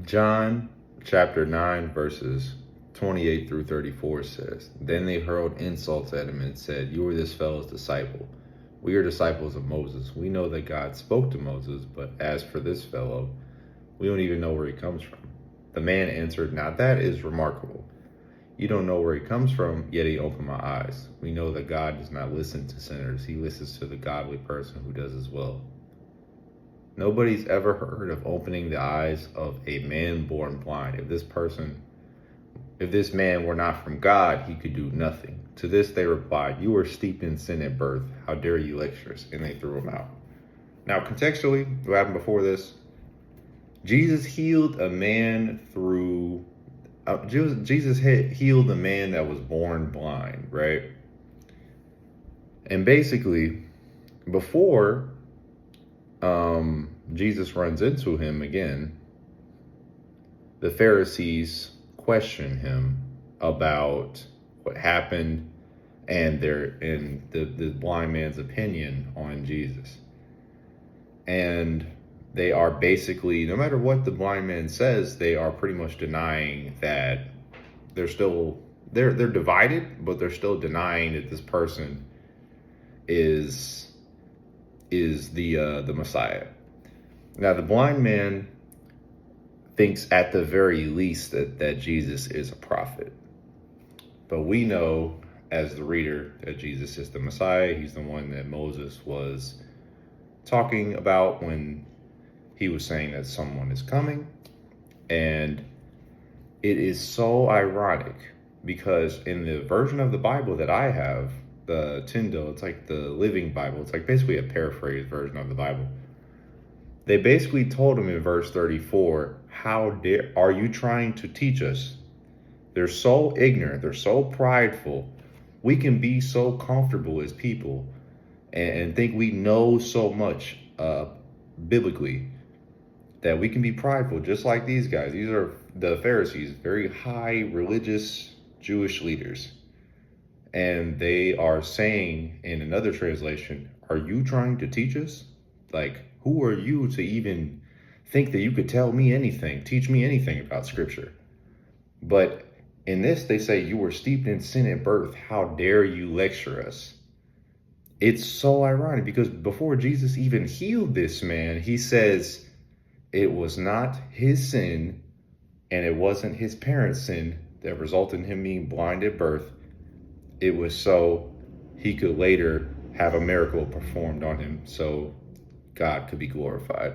John chapter 9, verses 28 through 34 says, "Then they hurled insults at him and said, 'You are this fellow's disciple. We are disciples of Moses. We know that God spoke to Moses, but as for this fellow, we don't even know where he comes from.' The man answered, 'Now that is remarkable. You don't know where he comes from, yet he opened my eyes. We know that God does not listen to sinners. He listens to the godly person who does his will.'" Nobody's ever heard of opening the eyes of a man born blind. If this man were not from God, he could do nothing. To this they replied, "You were steeped in sin at birth. How dare you lecture us?" And they threw him out. Now, contextually, what happened before this? Jesus healed a man healed a man that was born blind, right? And basically, before Jesus runs into him again, the Pharisees question him about what happened and the blind man's opinion on Jesus. And they are basically, no matter what the blind man says, they are pretty much denying that they're divided, but they're still denying that this person is the Messiah. Now, the blind man thinks at the very least that Jesus is a prophet. But we know as the reader that Jesus is the Messiah. He's the one that Moses was talking about when he was saying that someone is coming. And it is so ironic because in the version of the Bible that I have, the Tyndale, it's like the Living Bible. It's like basically a paraphrased version of the Bible. They basically told him in verse 34, "How dare are you trying to teach us?" They're so ignorant. They're so prideful. We can be so comfortable as people and think we know so much biblically that we can be prideful, just like these guys. These are the Pharisees, very high religious Jewish leaders. And they are saying in another translation, "Are you trying to teach us?" Like, who are you to even think that you could tell me anything, teach me anything about scripture? But in this, they say, "You were steeped in sin at birth. How dare you lecture us?" It's so ironic because before Jesus even healed this man, he says it was not his sin and it wasn't his parents' sin that resulted in him being blind at birth. It was so he could later have a miracle performed on him so God could be glorified.